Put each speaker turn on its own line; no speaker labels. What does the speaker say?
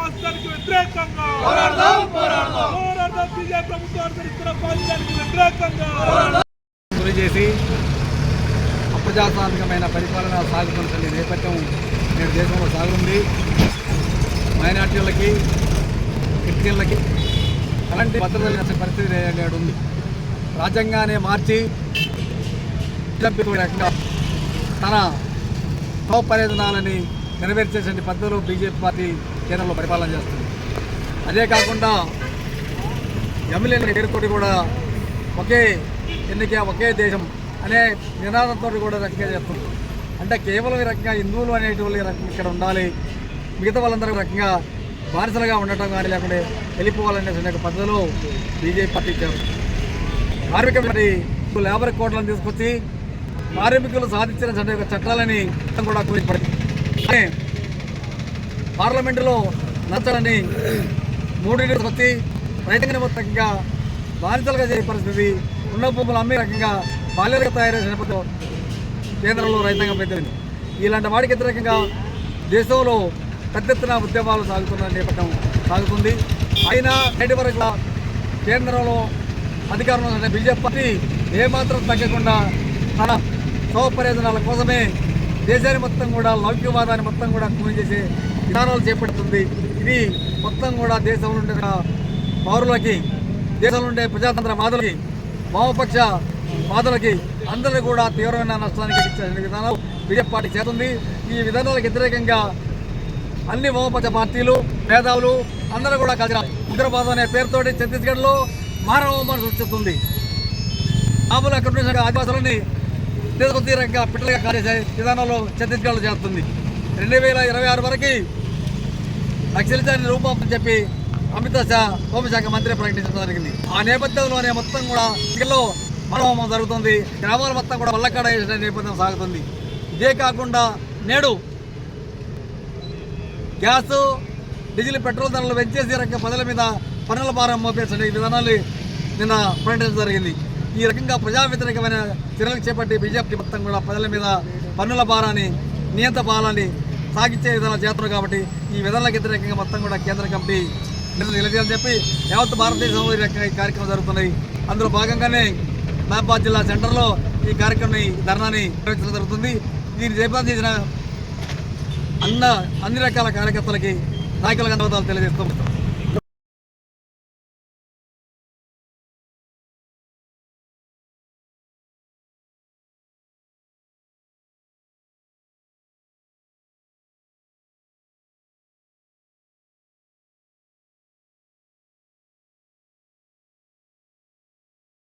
పాకిస్తాన్కి వ్యతిరేకంగా బీజేపీ ప్రభుత్వం అనుసరిస్తున్న పాకిస్తాన్కి వ్యతిరేకంగా
గురి చేసి అప్రజాస్వామికమైన పరిపాలన సాగుతున్న నేపథ్యం నేడు దేశంలో సాగుతుంది. మైనార్టీలకి, క్రిస్టియన్లకి అలాంటి భద్రత లేని పరిస్థితి నేడు ఉంది. రాజ్యాంగాన్ని మార్చి తన ప్రయోజనాలని నెరవేర్చేసే పద్ధతిలో బీజేపీ పార్టీ కేంద్రంలో పరిపాలన చేస్తుంది. అదే కాకుండా ఎమ్మెల్యేల పేరుతోటి కూడా ఒకే ఎన్నిక ఒకే దేశం అనే నినాదంతో కూడా రకంగా చేస్తుంది. అంటే కేవలం ఈ రకంగా హిందువులు అనేటువంటి రకంగా ఇక్కడ ఉండాలి, మిగతా వాళ్ళందరూ రకంగా బానిసలుగా ఉండటం కానీ లేకుంటే వెళ్ళిపోవాలనే పద్ధతిలో బీజేపీ పార్టీ ఇచ్చారు. కార్మిక లేబర్ కోడ్లను తీసుకొచ్చి కార్మికులు సాధించిన చట్టాలని కూడా కూలిపడింది. పార్లమెంటులో నచ్చలని 3 వచ్చి రైతాంగ మొత్తంగా బాధితులుగా చేసే పరిస్థితి, ఉన్న భూములు అమ్మే రకంగా బాల్యాలుగా తయారు చేసిన నేపథ్యం కేంద్రంలో రైతాంగం పెద్దది. ఇలాంటి వాడికి వ్యతిరేకంగా దేశంలో పెద్ద ఎత్తున ఉద్యమాలు సాగుతున్న నేపథ్యం సాగుతుంది. అయినా నేటి వరకు కేంద్రంలో అధికారంలో ఉన్న బీజేపీ పార్టీ ఏమాత్రం తగ్గకుండా తన స్వప్రయోజనాల కోసమే దేశాన్ని మొత్తం కూడా లౌకికవాదాన్ని మొత్తం కూడా కూలి చేసే విధానాలు చేపడుతుంది. ఇది మొత్తం కూడా దేశంలో ఉండే పౌరులకి, దేశంలో ఉండే ప్రజాతంత్ర వాదులకి, వామపక్ష వాదులకి అందరూ కూడా తీవ్రమైన నష్టానికి ఇచ్చే విధానాలు బీజేపీ పార్టీ చేస్తుంది. ఈ విధానాలకు వ్యతిరేకంగా అన్ని వామపక్ష పార్టీలు, మేధావులు అందరూ కూడా కలిసి ఉగ్రవాదం అనే పేరుతోటి ఛత్తీస్గఢ్లో మానవోమం సృష్టిస్తుంది. మామూలు అక్కడ ఉన్న ఆదివాసులని తీవ్రంగా పిట్టలుగా కాలేసే విధానంలో ఛత్తీస్గఢ్లో చేస్తుంది. 2026 వరకు నక్సలిజాన్ని రూపం చెప్పి అమిత్ షా హోంశాఖ మంత్రి ప్రకటించడం జరిగింది. ఆ నేపథ్యంలోనే మొత్తం కూడా ఇళ్ళలో మానవోమం జరుగుతుంది. గ్రామాలు మొత్తం కూడా వల్లకాడ వేసిన నేపథ్యం సాగుతుంది. ఇదే కాకుండా నేడు గ్యాసు, డీజిల్, పెట్రోల్ ధరలు పెంచేసే రకంగా ప్రజల మీద పన్నుల భారం మోపేసే విధానాలు నిన్న ప్రకటించడం జరిగింది. ఈ రకంగా ప్రజా వ్యతిరేకమైన చర్యలకు చేపట్టి బీజేపీ మొత్తం కూడా ప్రజల మీద పన్నుల భారాన్ని, నియంత్ర భారాన్ని సాగించే విధానాలు చేస్తున్నారు. కాబట్టి ఈ విధానాలకు వ్యతిరేకంగా మొత్తం కూడా కేంద్ర కమిటీ నిలదీయాలని చెప్పి యావత్ భారతదేశంలో ఈ రకంగా ఈ కార్యక్రమం జరుగుతున్నాయి. అందులో భాగంగానే మహబాద్ జిల్లా సెంటర్లో ఈ కార్యక్రమాన్ని ధర్నాన్ని నిర్వహించడం జరుగుతుంది. దీన్ని జయప్రదం చేసిన అన్ని రకాల కార్యకర్తలకి నాయకులకు ధన్యవాదాలు తెలియజేస్తూ